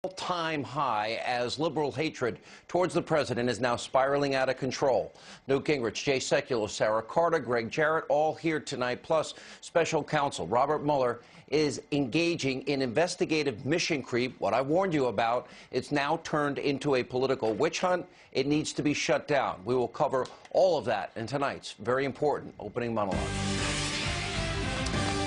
All-time high as liberal hatred towards the president is now spiraling out of control. Newt Gingrich, Jay Sekulow, Sarah Carter, Greg Jarrett, all here tonight, plus special counsel Robert Mueller is engaging in investigative mission creep. What I warned you about, it's now turned into a political witch hunt. It needs to be shut down. We will cover all of that in tonight's very important opening monologue.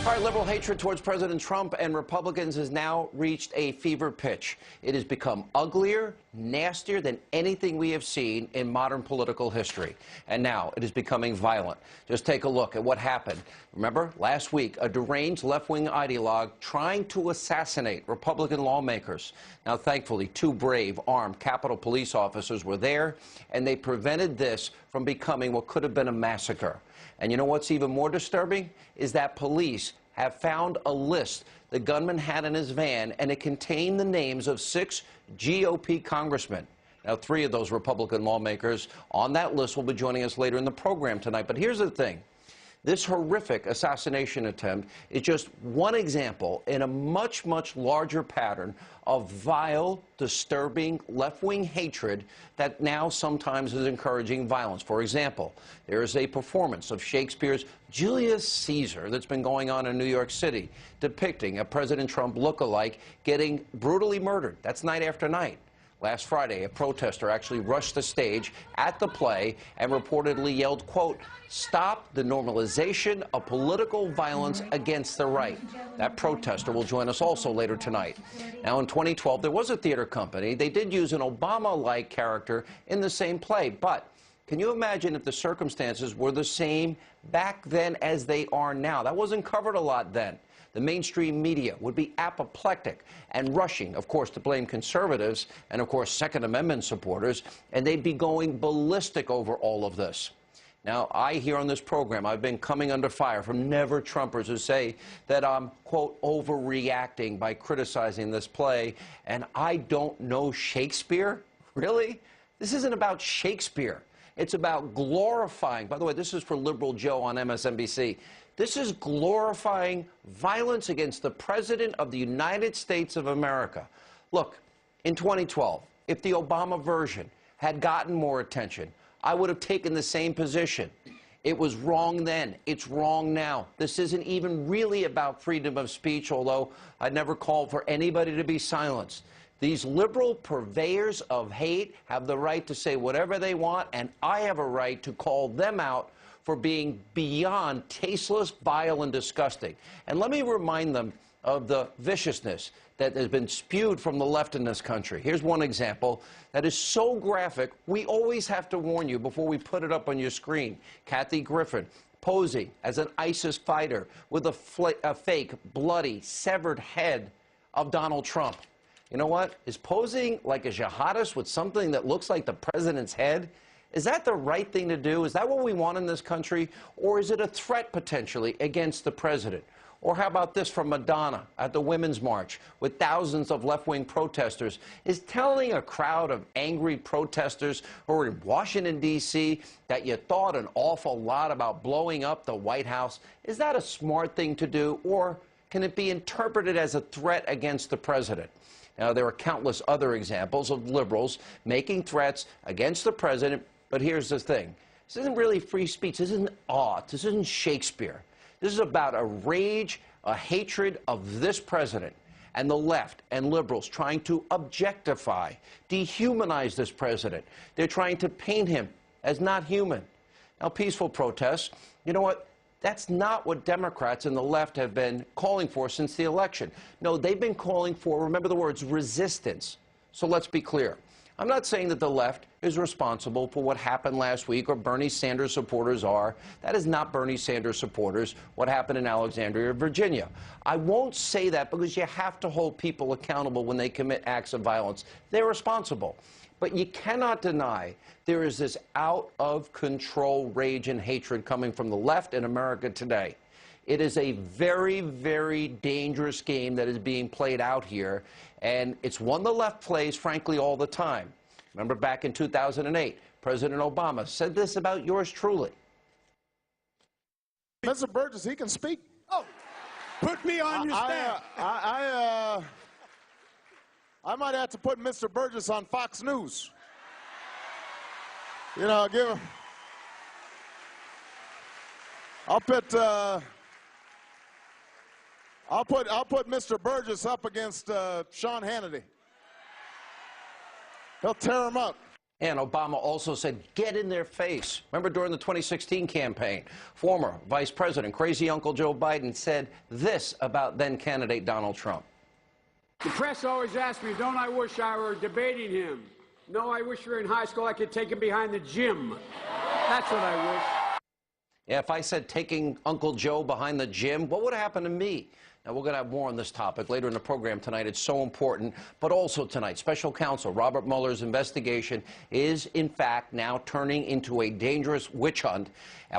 All right, liberal hatred towards President Trump and Republicans has now reached a fever pitch. It has become uglier, nastier than anything we have seen in modern political history. And now it is becoming violent. Just take a look at what happened. Remember, last week, a deranged left-wing ideologue trying to assassinate Republican lawmakers. Now, thankfully, two brave, armed Capitol Police officers were there, and they prevented this from becoming what could have been a massacre. And you know what's even more disturbing? Is that police have found a list the gunman had in his van, and it contained the names of 6 GOP congressmen. Now, 3 of those Republican lawmakers on that list will be joining us later in the program tonight. But here's the thing. This horrific assassination attempt is just one example in a much, much larger pattern of vile, disturbing, left-wing hatred that now sometimes is encouraging violence. For example, there is a performance of Shakespeare's Julius Caesar that's been going on in New York City, depicting a President Trump look-alike getting brutally murdered. That's night after night. Last Friday, a protester actually rushed the stage at the play and reportedly yelled, quote, "Stop the normalization of political violence against the right." That protester will join us also later tonight. Now, in 2012, there was a theater company. They did use an Obama-like character in the same play, but can you imagine if the circumstances were the same back then as they are now? That wasn't covered a lot then. The mainstream media would be apoplectic and rushing, of course, to blame conservatives and, of course, Second Amendment supporters, and they'd be going ballistic over all of this. Now, I here on this program, I've been coming under fire from never-Trumpers who say that I'm, quote, overreacting by criticizing this play, and I don't know Shakespeare? Really? This isn't about Shakespeare. It's about glorifying, by the way, this is for Liberal Joe on MSNBC, this is glorifying violence against the President of the United States of America. Look, in 2012, if the Obama version had gotten more attention, I would have taken the same position. It was wrong then. It's wrong now. This isn't even really about freedom of speech, although I'd never called for anybody to be silenced. These liberal purveyors of hate have the right to say whatever they want, and I have a right to call them out for being beyond tasteless, vile, and disgusting. And let me remind them of the viciousness that has been spewed from the left in this country. Here's one example that is so graphic, we always have to warn you before we put it up on your screen. Kathy Griffin posing as an ISIS fighter with a fake, bloody, severed head of Donald Trump. You know what? Is posing like a jihadist with something that looks like the president's head? Is that the right thing to do? Is that what we want in this country? Or is it a threat potentially against the president? Or how about this from Madonna at the Women's March with thousands of left-wing protesters is telling a crowd of angry protesters who are in Washington, D.C. that you thought an awful lot about blowing up the White House. Is that a smart thing to do? Or can it be interpreted as a threat against the president? Now, there are countless other examples of liberals making threats against the president. But here's the thing. This isn't really free speech. This isn't art. This isn't Shakespeare. This is about a rage, a hatred of this president and the left and liberals trying to objectify, dehumanize this president. They're trying to paint him as not human. Now, peaceful protests, you know what? That's not what Democrats and the left have been calling for since the election. No, they've been calling for, remember the words, resistance. So let's be clear. I'm not saying that the left is responsible for what happened last week or Bernie Sanders supporters are. That is not Bernie Sanders supporters, what happened in Alexandria, Virginia. I won't say that because you have to hold people accountable when they commit acts of violence. They're responsible. But you cannot deny there is this out-of-control rage and hatred coming from the left in America today. It is a very, very dangerous game that is being played out here, and it's one the left plays, frankly, all the time. Remember back in 2008, President Obama said this about yours truly. Mr. Burgess, he can speak. Oh, put me on your staff. I might have to put Mr. Burgess on Fox News. You know, give him. I'll put Mr. Burgess up against Sean Hannity. He'll tear him up. And Obama also said, get in their face. Remember during the 2016 campaign, former Vice President, crazy Uncle Joe Biden, said this about then candidate Donald Trump. The press always asks me, don't I wish I were debating him? No, I wish we were in high school, I could take him behind the gym. That's what I wish. Yeah, if I said taking Uncle Joe behind the gym, what would happen to me? Now, we're going to have more on this topic later in the program tonight. It's so important. But also tonight, Special Counsel Robert Mueller's investigation is, in fact, now turning into a dangerous witch hunt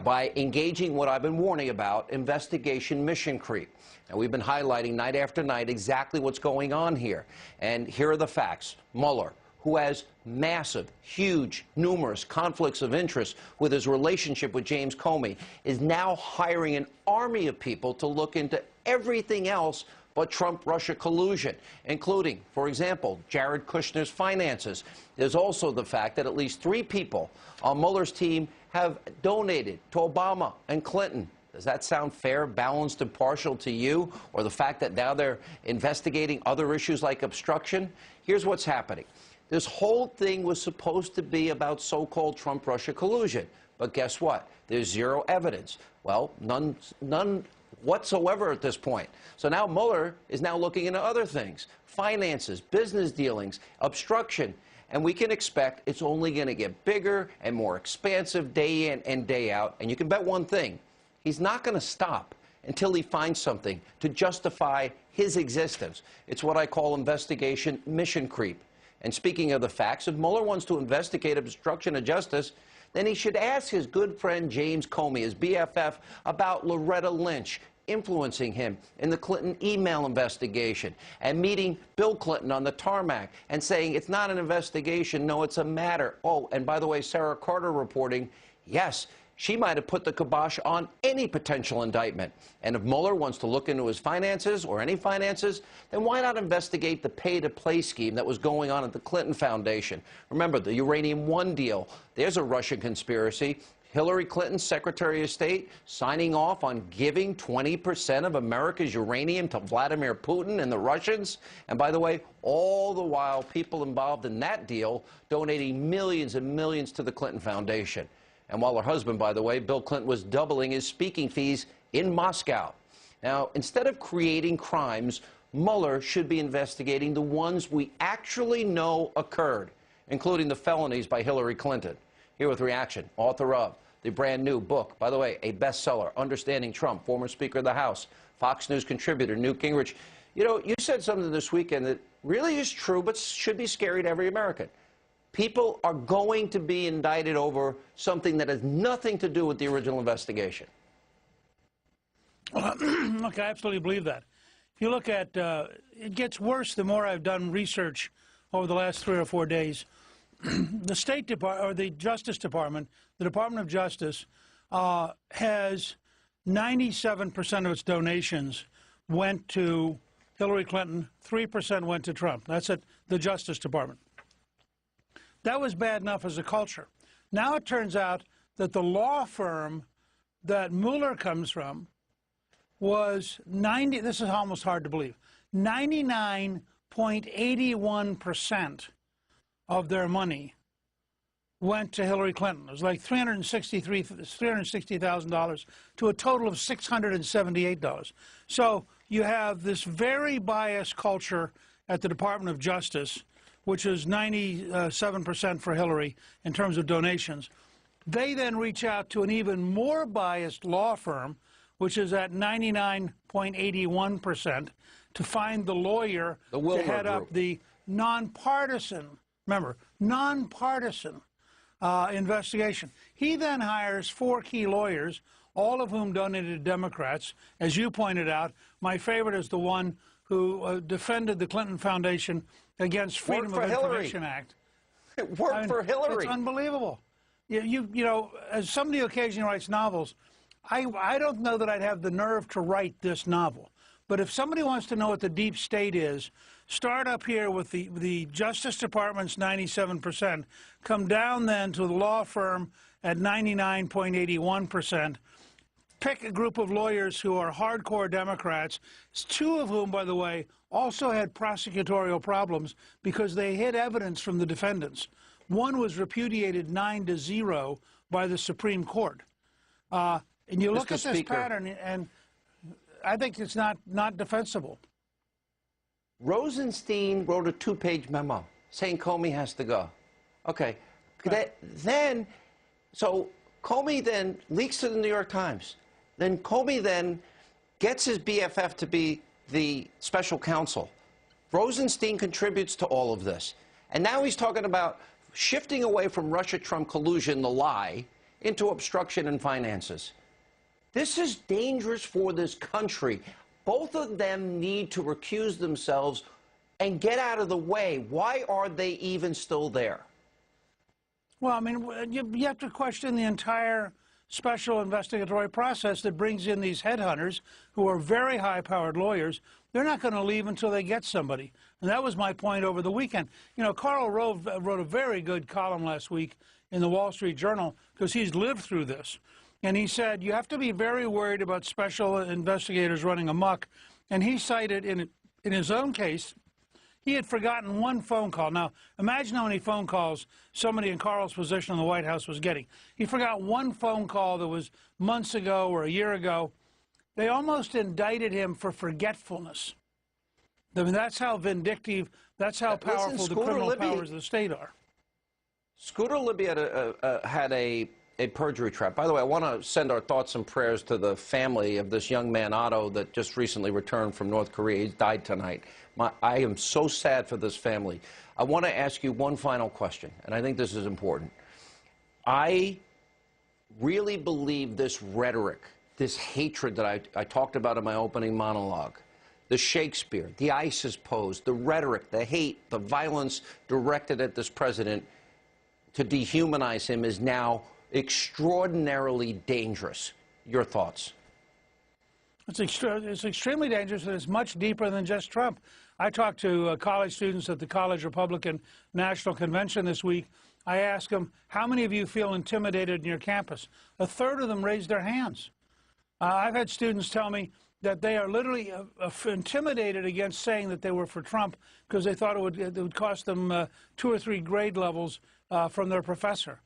by engaging what I've been warning about, investigation mission creep. And we've been highlighting night after night exactly what's going on here. And here are the facts. Mueller, who has massive, huge, numerous conflicts of interest with his relationship with James Comey, is now hiring an army of people to look into everything else but Trump-Russia collusion, including, for example, Jared Kushner's finances. There's also the fact that at least 3 people on Mueller's team have donated to Obama and Clinton. Does that sound fair, balanced, and partial to you? Or the fact that now they're investigating other issues like obstruction? Here's what's happening. This whole thing was supposed to be about so-called Trump-Russia collusion. But guess what? There's zero evidence. Well, none whatsoever at this point. So now Mueller is now looking into other things, finances, business dealings, obstruction, and we can expect it's only going to get bigger and more expansive day in and day out. And you can bet one thing, he's not going to stop until he finds something to justify his existence. It's what I call investigation mission creep. And speaking of the facts, if Mueller wants to investigate obstruction of justice, then he should ask his good friend James Comey, his BFF, about Loretta Lynch influencing him in the Clinton email investigation and meeting Bill Clinton on the tarmac and saying it's not an investigation, no, it's a matter. Oh, and by the way, Sarah Carter reporting, yes, she might have put the kibosh on any potential indictment. And if Mueller wants to look into his finances or any finances, then why not investigate the pay-to-play scheme that was going on at the Clinton Foundation? Remember, the Uranium One deal. There's a Russian conspiracy. Hillary Clinton, Secretary of State, signing off on giving 20% of America's uranium to Vladimir Putin and the Russians. And by the way, all the while, people involved in that deal donating millions and millions to the Clinton Foundation. And while her husband, by the way, Bill Clinton, was doubling his speaking fees in Moscow. Now, instead of creating crimes, Mueller should be investigating the ones we actually know occurred, including the felonies by Hillary Clinton. Here with reaction, author of the brand new book, by the way, a bestseller, Understanding Trump, former Speaker of the House, Fox News contributor, Newt Gingrich. You know, you said something this weekend that really is true, but should be scary to every American. People are going to be indicted over something that has nothing to do with the original investigation. Look, I absolutely believe that. If you look at, it gets worse the more I've done research over the last 3 or 4 days. The State Department, or the Justice Department, the Department of Justice, has 97% of its donations went to Hillary Clinton, 3% went to Trump. That's at the Justice Department. That was bad enough as a culture. Now it turns out that the law firm that Mueller comes from was this is almost hard to believe, 99.81% of their money went to Hillary Clinton. It was like $360,000 to a total of $678. So you have this very biased culture at the Department of Justice, which is 97% for Hillary in terms of donations. They then reach out to an even more biased law firm, which is at 99.81%, to find the lawyer to head up the nonpartisan, remember, nonpartisan investigation. He then hires 4 key lawyers, all of whom donated to Democrats. As you pointed out, my favorite is the one who defended the Clinton Foundation against Freedom of Information Act. It worked for Hillary. It's unbelievable. You know, as somebody who occasionally writes novels, I don't know that I'd have the nerve to write this novel. But if somebody wants to know what the deep state is, start up here with the Justice Department's 97%, come down then to the law firm at 99.81%, pick a group of lawyers who are hardcore Democrats, two of whom, by the way, also had prosecutorial problems because they hid evidence from the defendants. One was repudiated 9-0 by the Supreme Court. And you look at this pattern, and I think it's not defensible. Rosenstein wrote a 2-page memo saying Comey has to go. Okay. Right. So Comey then leaks to the New York Times. Then Comey then gets his BFF to be the special counsel. Rosenstein contributes to all of this. And now he's talking about shifting away from Russia-Trump collusion, the lie, into obstruction and finances. This is dangerous for this country. Both of them need to recuse themselves and get out of the way. Why are they even still there? Well, I mean, you have to question the entire special investigatory process that brings in these headhunters who are very high-powered lawyers. They're not going to leave until they get somebody. And that was my point over the weekend. You know, Karl Rove wrote a very good column last week in the Wall Street Journal because he's lived through this. And he said, you have to be very worried about special investigators running amok. And he cited in his own case, he had forgotten one phone call. Now, imagine how many phone calls somebody in Karl's position in the White House was getting. He forgot one phone call that was months ago or a year ago. They almost indicted him for forgetfulness. I mean, that's how vindictive, that's how powerful the criminal powers of the state are. Scooter Libby had a perjury trap. By the way, I want to send our thoughts and prayers to the family of this young man, Otto, that just recently returned from North Korea. He died tonight. I am so sad for this family. I want to ask you one final question, and I think this is important. I really believe this rhetoric, this hatred that I talked about in my opening monologue, the Shakespeare, the ISIS pose, the rhetoric, the hate, the violence directed at this president to dehumanize him is now extraordinarily dangerous. Your thoughts? It's extremely dangerous, and it's much deeper than just Trump. I talked to college students at the College Republican National Convention this week. I asked them, how many of you feel intimidated in your campus? A third of them raised their hands. I've had students tell me that they are literally intimidated against saying that they were for Trump because they thought it would cost them 2 or 3 grade levels from their professor.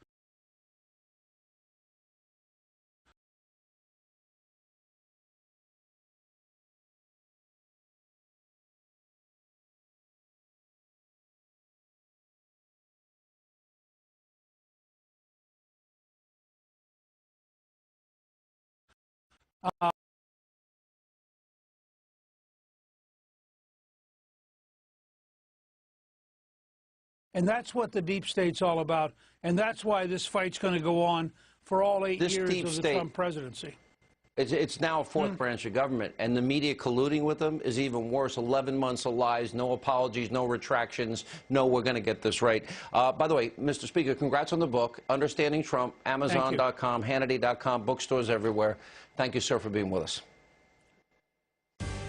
And that's what the deep state's all about. And that's why this fight's going to go on for all 8 years of the Trump presidency. It's now a fourth branch of government, and the media colluding with them is even worse. 11 months of lies, no apologies, no retractions. No, we're going to get this right. By the way, Mr. Speaker, congrats on the book, Understanding Trump, Amazon.com, Hannity.com, bookstores everywhere. Thank you, sir, for being with us.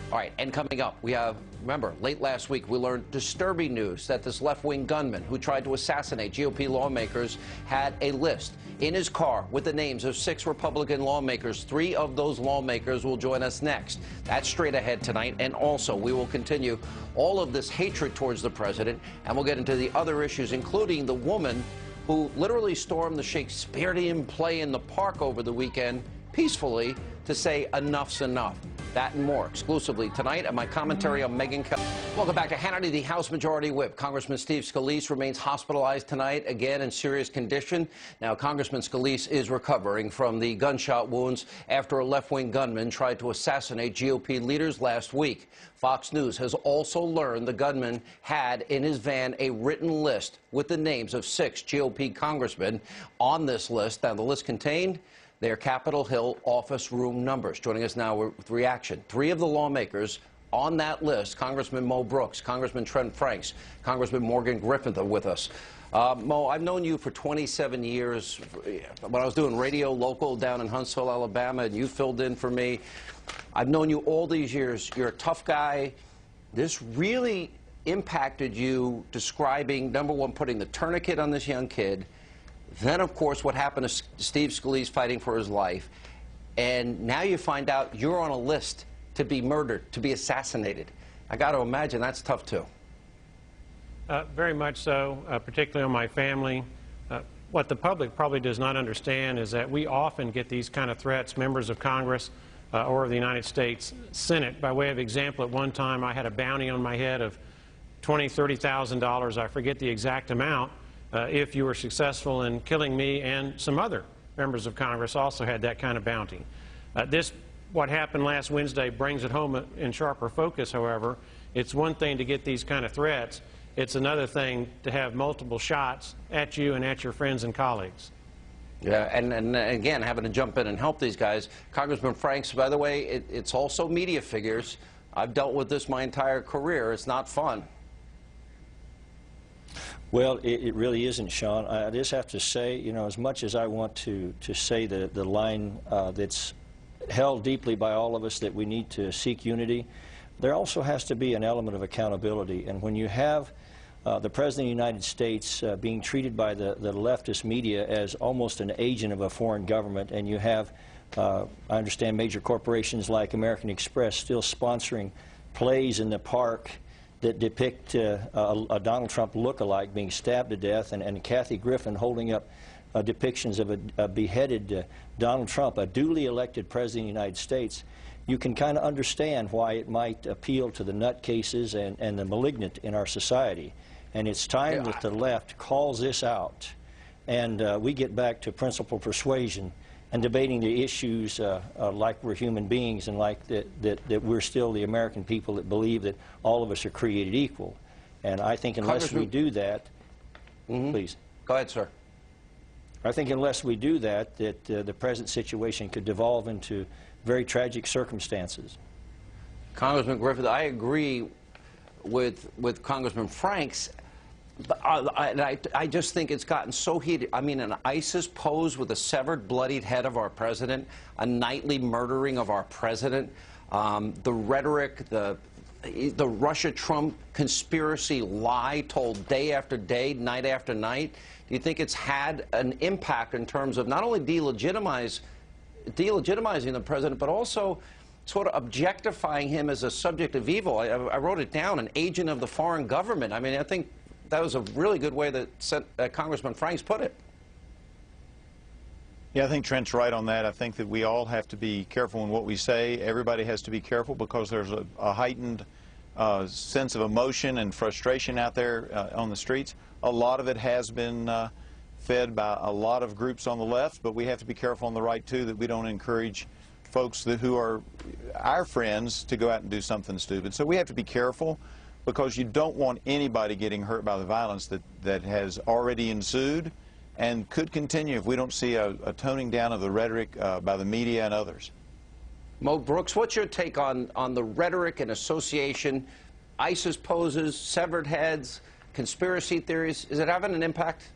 All right, and coming up, we have, remember, late last week, we learned disturbing news that this left-wing gunman who tried to assassinate GOP lawmakers had a list in his car with the names of 6 Republican lawmakers. 3 of those lawmakers will join us next. That's straight ahead tonight. And also, we will continue all of this hatred towards the president, and we'll get into the other issues, including the woman who literally stormed the Shakespearean play in the park over the weekend peacefully to say enough's enough. That and more exclusively tonight, and my commentary on Megyn Kelly. Welcome back to Hannity. The House Majority Whip, Congressman Steve Scalise, remains hospitalized tonight, again in serious condition. Now, Congressman Scalise is recovering from the gunshot wounds after a left-wing gunman tried to assassinate GOP leaders last week. Fox News has also learned the gunman had in his van a written list with the names of 6 GOP congressmen. On this list, now the list contained their Capitol Hill office room numbers. Joining us now with reaction. 3 of the lawmakers on that list, Congressman Mo Brooks, Congressman Trent Franks, Congressman Morgan Griffith are with us. Mo, I've known you for 27 years. When I was doing radio local down in Huntsville, Alabama, and you filled in for me. I've known you all these years. You're a tough guy. This really impacted you, describing, number one, putting the tourniquet on this young kid. Then, of course, what happened to Steve Scalise fighting for his life. And now you find out you're on a list to be murdered, to be assassinated. I got to imagine that's tough, too. Very much so, particularly on my family. What the public probably does not understand is that we often get these kind of threats, members of Congress or the United States Senate. By way of example, at one time I had a bounty on my head of $20,000, $30,000, I forget the exact amount, if you were successful in killing me, and some other members of Congress also had that kind of bounty. What happened last Wednesday brings it home in sharper focus, however. It's one thing to get these kind of threats. It's another thing to have multiple shots at you and at your friends and colleagues. Yeah, and again, having to jump in and help these guys. Congressman Franks, by the way, it's also media figures. I've dealt with this my entire career. It's not fun. Well, it really isn't, Sean. I just have to say, you know, as much as I want to say the line that's held deeply by all of us, that we need to seek unity, there also has to be an element of accountability. And when you have the President of the United States being treated by the leftist media as almost an agent of a foreign government, and you have, I understand, major corporations like American Express still sponsoring plays in the park that depict a Donald Trump look-alike being stabbed to death, and Kathy Griffin holding up depictions of a beheaded Donald Trump, a duly elected President of the United States, you can kind of understand why it might appeal to the nutcases and the malignant in our society. And it's time that the left calls this out, and we get back to principled persuasion and debating the issues like we're human beings, and like that we're still the American people that believe that all of us are created equal. And I think unless we do that, please. Go ahead, sir. I think unless we do that, the present situation could devolve into very tragic circumstances. Congressman Griffith, I agree with Congressman Franks. But I just think it's gotten so heated. I mean, an ISIS pose with a severed, bloodied head of our president, a nightly murdering of our president, the rhetoric, the Russia-Trump conspiracy lie told day after day, night after night. Do you think it's had an impact in terms of not only delegitimizing the president, but also sort of objectifying him as a subject of evil? I wrote it down, an agent of the foreign government. I mean, I think that was a really good way that Congressman Franks put it. Yeah, I think Trent's right on that. I think that we all have to be careful in what we say. Everybody has to be careful because there's a heightened sense of emotion and frustration out there on the streets. A lot of it has been fed by a lot of groups on the left, but we have to be careful on the right, too, that we don't encourage folks who are our friends to go out and do something stupid. So we have to be careful, because you don't want anybody getting hurt by the violence that has already ensued and could continue if we don't see a toning down of the rhetoric by the media and others. Mo Brooks, what's your take on the rhetoric and association, ISIS poses, severed heads, conspiracy theories? Is it having an impact?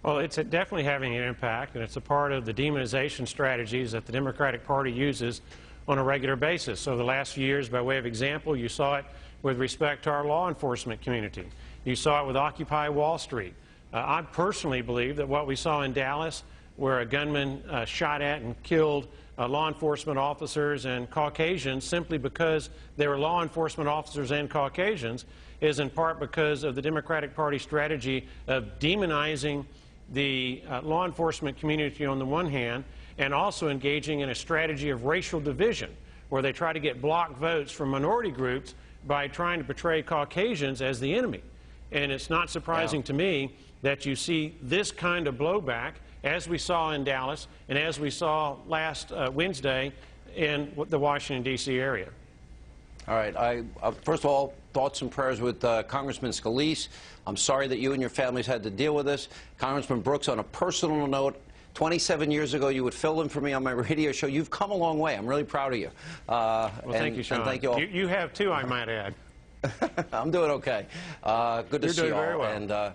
Well, it's definitely having an impact, and it's a part of the demonization strategies that the Democratic Party uses on a regular basis. So the last few years, by way of example, you saw it with respect to our law enforcement community. You saw it with Occupy Wall Street. I personally believe that what we saw in Dallas, where a gunman shot at and killed law enforcement officers and Caucasians simply because they were law enforcement officers and Caucasians, is in part because of the Democratic Party strategy of demonizing the law enforcement community on the one hand, and also engaging in a strategy of racial division, where they try to get block votes from minority groups by trying to portray Caucasians as the enemy. And it's not surprising to me that you see this kind of blowback, as we saw in Dallas and as we saw last Wednesday in the Washington, D.C. area. All right. First of all, thoughts and prayers with Congressman Scalise. I'm sorry that you and your families had to deal with this. Congressman Brooks, on a personal note, 27 years ago, you would fill in for me on my radio show. You've come a long way. I'm really proud of you. Well, thank you, Sean. And thank you all. You have, too, I might add. I'm doing okay. Good to see you all. You're doing very well. And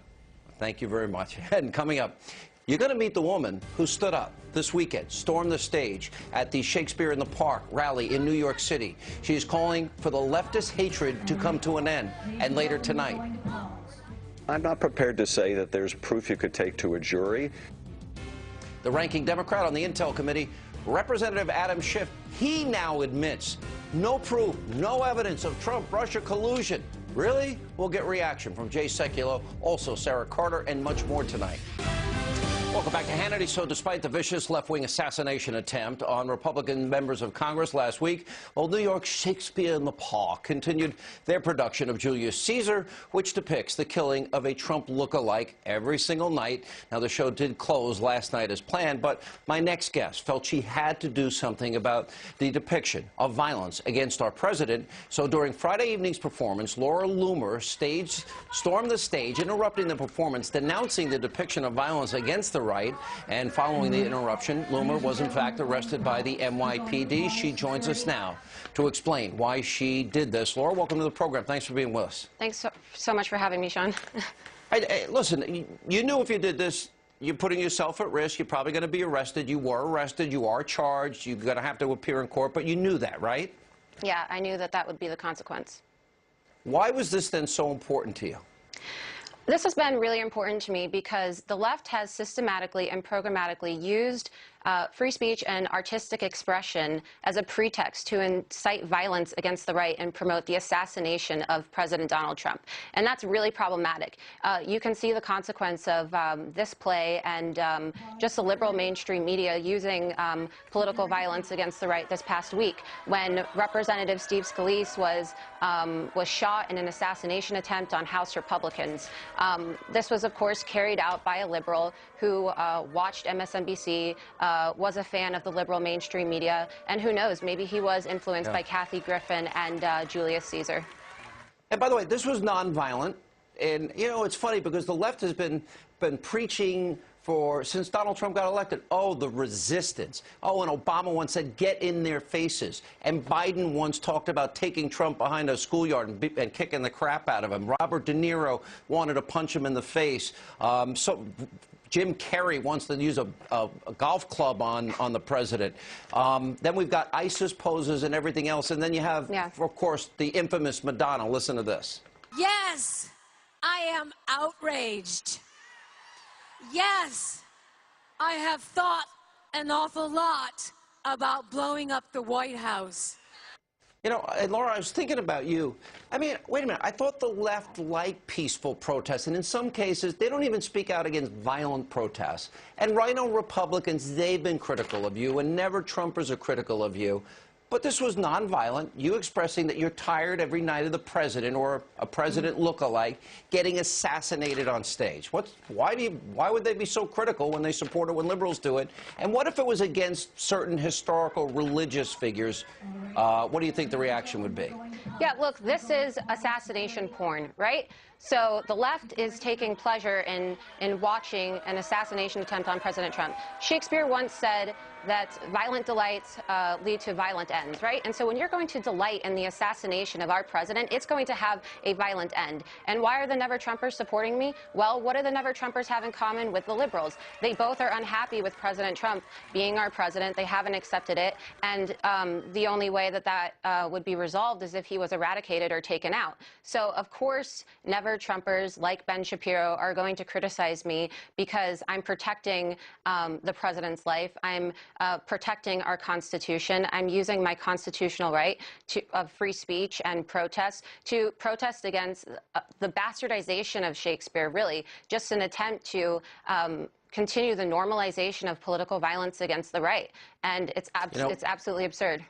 thank you very much. And coming up, You're going to meet the woman who stood up this weekend, stormed the stage at the Shakespeare in the Park rally in New York City. She is calling for the leftist hatred to come to an end. And later tonight, I'm not prepared to say that there's proof you could take to a jury. the ranking Democrat on the Intel Committee, Representative Adam Schiff, he now admits no proof, no evidence of Trump-Russia collusion. Really? We'll get reaction from Jay Sekulow, also Sarah Carter, and much more tonight. Welcome back to Hannity. So despite the vicious left-wing assassination attempt on Republican members of Congress last week, Old New York's Shakespeare in the Park continued their production of Julius Caesar, which depicts the killing of a Trump look-alike every single night. Now, the show did close last night as planned, but my next guest felt she had to do something about the depiction of violence against our president. So during Friday evening's performance, Laura Loomer stormed the stage, interrupting the performance, denouncing the depiction of violence against the right. And following the interruption, Loomer was in fact arrested by the NYPD. She joins us now to explain why she did this. Laura, welcome to the program. Thanks for being with us. Thanks so much for having me, Sean. Listen, you knew if you did this, you're putting yourself at risk. You're probably going to be arrested. You were arrested. You are charged. You're going to have to appear in court. But you knew that, right? Yeah, I knew that that would be the consequence. Why was this then so important to you? This has been really important to me because the left has systematically and programmatically used free speech and artistic expression as a pretext to incite violence against the right and promote the assassination of President Donald Trump. And that's really problematic. You can see the consequence of this play and just the liberal mainstream media using political violence against the right this past week when Representative Steve Scalise was shot in an assassination attempt on House Republicans. This was, of course, carried out by a liberal who watched MSNBC, was a fan of the liberal mainstream media, and who knows, maybe he was influenced by Kathy Griffin and Julius Caesar. And by the way, this was nonviolent. And, you know, it's funny because the left has been preaching since Donald Trump got elected, oh, the resistance. Oh, and Obama once said, get in their faces. And Biden once talked about taking Trump behind a schoolyard and kicking the crap out of him. Robert De Niro wanted to punch him in the face. Jim Carrey wants to use a golf club on the president. Then we've got ISIS poses and everything else. And then you have, of course, the infamous Madonna. Listen to this. Yes, I am outraged. Yes, I have thought an awful lot about blowing up the White House. You know, and Laura, I was thinking about you. I mean, wait a minute. I thought the left liked peaceful protests, and in some cases, they don't even speak out against violent protests. And Rhino Republicans, they've been critical of you, and never Trumpers are critical of you. But this was nonviolent, you expressing that you're tired every night of the president or a president look-alike getting assassinated on stage. Why would they be so critical when they support it when liberals do it? And what if it was against certain historical religious figures? What do you think the reaction would be? Yeah, look, this is assassination porn, right? So the left is taking pleasure in watching an assassination attempt on President Trump. Shakespeare once said that violent delights lead to violent ends, right? And so when you're going to delight in the assassination of our president, it's going to have a violent end. And why are the Never-Trumpers supporting me? Well, what do the Never-Trumpers have in common with the liberals? They both are unhappy with President Trump being our president. They haven't accepted it. And the only way that would be resolved is if he was eradicated or taken out. So, of course, Never-Trumpers like Ben Shapiro are going to criticize me because I'm protecting the president's life. I'm protecting our Constitution. I'm using my constitutional right of free speech and protest to protest against the bastardization of Shakespeare, really, just an attempt to continue the normalization of political violence against the right. And it's absolutely absurd.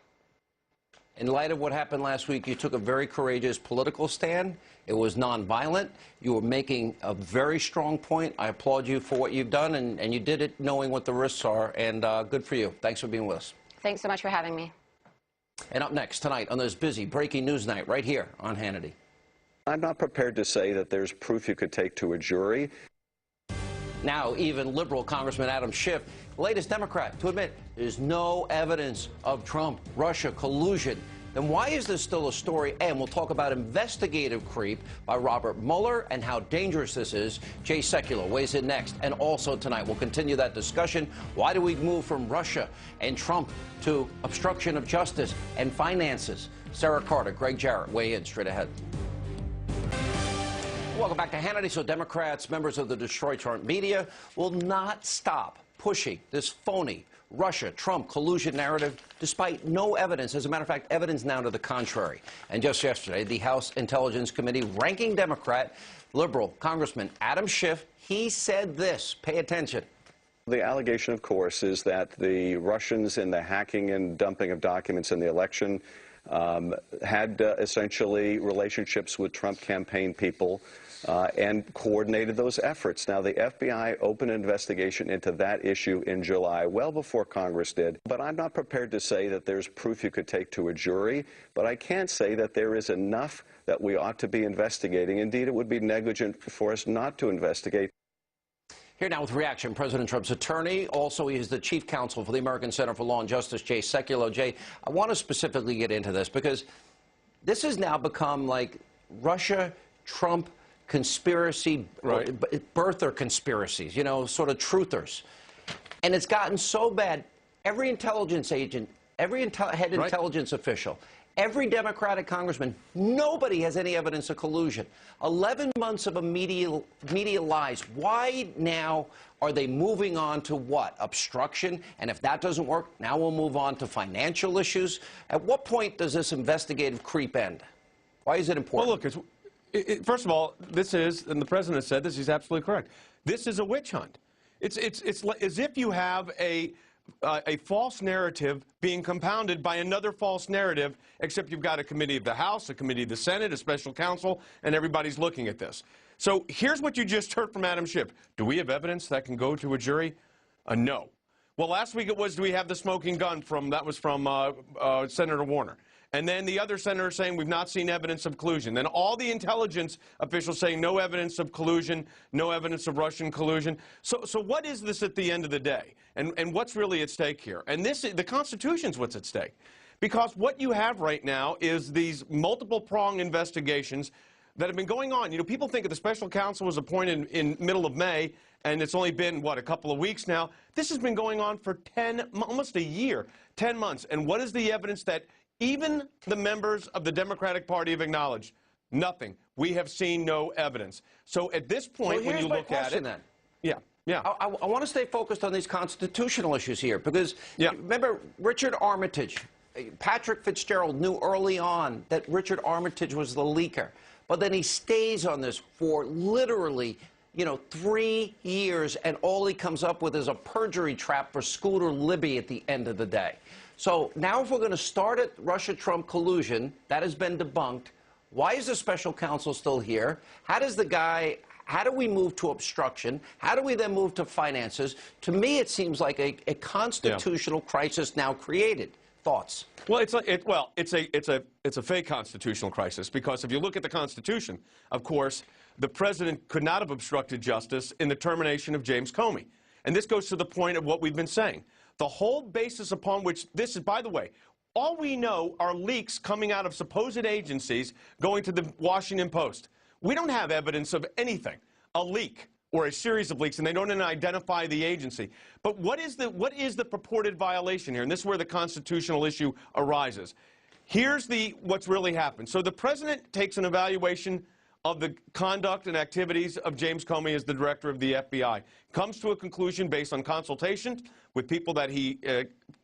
In light of what happened last week, you took a very courageous political stand. It was nonviolent. You were making a very strong point. I applaud you for what you've done, and you did it knowing what the risks are, and good for you. Thanks for being with us. Thanks so much for having me. And up next tonight on this busy breaking news night right here on Hannity. I'm not prepared to say that there's proof you could take to a jury. Now, even liberal Congressman Adam Schiff, latest Democrat, to admit there's no evidence of Trump-Russia collusion. then why is this still a story? And we'll talk about investigative creep by Robert Mueller and how dangerous this is. Jay Sekulow weighs in next. And also tonight, we'll continue that discussion. Why do we move from Russia and Trump to obstruction of justice and finances? Sarah Carter, Greg Jarrett weigh in straight ahead. Welcome back to Hannity. So Democrats, members of the Detroit media, will not stop pushing this phony Russia-Trump collusion narrative despite no evidence. As a matter of fact, evidence now to the contrary. And just yesterday, the House Intelligence Committee ranking Democrat, liberal Congressman Adam Schiff, he said this. Pay attention. The allegation, of course, is that the Russians in the hacking and dumping of documents in the election had essentially relationships with Trump campaign people and coordinated those efforts. Now, the FBI opened an investigation into that issue in July, well before Congress did. But I'm not prepared to say that there's proof you could take to a jury, but I can say that there is enough that we ought to be investigating. Indeed, it would be negligent for us not to investigate. Here now with reaction, President Trump's attorney. Also, he is the chief counsel for the American Center for Law and Justice, Jay Sekulow. Jay, I want to specifically get into this because this has now become like Russia-Trump conspiracy, right, birther conspiracies, you know, sort of truthers. And it's gotten so bad, every intelligence agent, every head intelligence official, every Democratic congressman, nobody has any evidence of collusion. 11 months of a media lies. Why now are they moving on to what? Obstruction? And if that doesn't work, now we'll move on to financial issues. At what point does this investigative creep end? Why is it important? Well, look, first of all, this is, and the president said this, he's absolutely correct. This is a witch hunt. It's as if you have a false narrative being compounded by another false narrative, except you've got a committee of the House, a committee of the Senate, a special counsel, and everybody's looking at this. So here's what you just heard from Adam Schiff. Do we have evidence that can go to a jury? No. Well, last week it was, do we have the smoking gun from, that was from Senator Warner. And then the other senator saying we've not seen evidence of collusion. Then all the intelligence officials saying no evidence of collusion, no evidence of Russian collusion. So what is this at the end of the day? And what's really at stake here? And the Constitution's what's at stake. Because what you have right now is these multiple-pronged investigations that have been going on. You know, people think that the special counsel was appointed in middle of May, and it's only been, what, a couple of weeks now. This has been going on for almost a year, 10 months. And what is the evidence that even the members of the Democratic Party have acknowledged? Nothing. We have seen no evidence. So at this point, when you look at it, then. Yeah. I want to stay focused on these constitutional issues here because remember Richard Armitage, Patrick Fitzgerald knew early on that Richard Armitage was the leaker, but then he stays on this for literally, 3 years, and all he comes up with is a perjury trap for Scooter Libby at the end of the day. So now if we're going to start at Russia-Trump collusion, that has been debunked. Why is the special counsel still here? How do we move to obstruction? How do we then move to finances? To me, it seems like a constitutional crisis now created. Thoughts? Well, it's a fake constitutional crisis, because if you look at the Constitution, of course, the president could not have obstructed justice in the termination of James Comey. And this goes to the point of what we've been saying. The whole basis upon which this is, by the way, all we know are leaks coming out of supposed agencies going to the Washington Post. We don't have evidence of anything, a leak or a series of leaks, and they don't even identify the agency. But what is the purported violation here? And this is where the constitutional issue arises. Here's what's really happened. So the president takes an evaluation of the conduct and activities of James Comey as the director of the FBI, comes to a conclusion based on consultation with people that he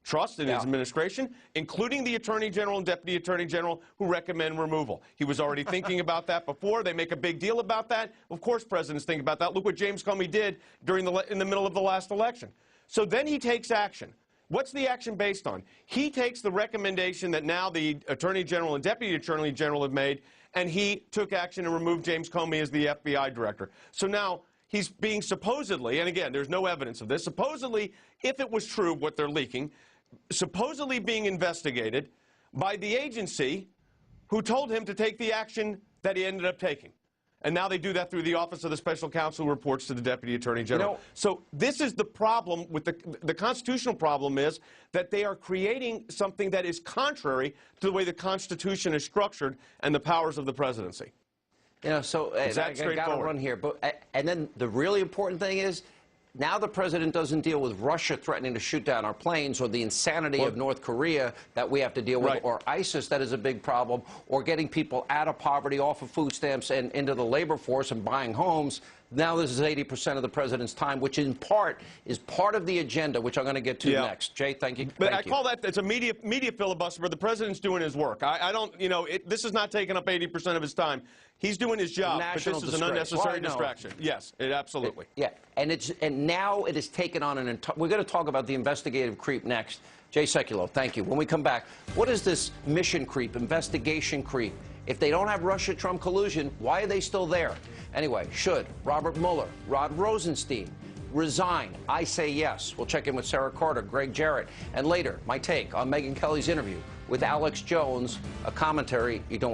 trusts in his administration, including the Attorney General and Deputy Attorney General, who recommend removal. He was already thinking about that before. They make a big deal about that. Of course presidents think about that. Look what James Comey did in the middle of the last election. So then he takes action. What's the action based on? He takes the recommendation that now the Attorney General and Deputy Attorney General have made, and he took action and removed James Comey as the FBI director. So now he's being supposedly, and again, there's no evidence of this, supposedly, if it was true what they're leaking, supposedly being investigated by the agency who told him to take the action that he ended up taking. And now they do that through the Office of the Special Counsel who reports to the Deputy Attorney General. So this is the problem with the constitutional problem is that they are creating something that is contrary to the way the Constitution is structured and the powers of the presidency. You know, so I got to run here. And then the really important thing is, now the president doesn't deal with Russia threatening to shoot down our planes, or the insanity of North Korea that we have to deal with, or ISIS that is a big problem, or getting people out of poverty, off of food stamps, and into the labor force and buying homes. Now this is 80% of the president's time, which in part is part of the agenda, which I'm going to get to next. Jay, thank you. But I call that, it's a media filibuster, but the president's doing his work. I don't, you know, this is not taking up 80% of his time. He's doing his job, but this is an unnecessary distraction. Yes, absolutely. And now it has taken on we're going to talk about the investigative creep next. Jay Sekulow, thank you. When we come back, what is this mission creep, investigation creep? If they don't have Russia-Trump collusion, why are they still there? Anyway, should Robert Mueller, Rod Rosenstein resign? I say yes. We'll check in with Sarah Carter, Greg Jarrett, and later, my take on Megyn Kelly's interview with Alex Jones, a commentary you don't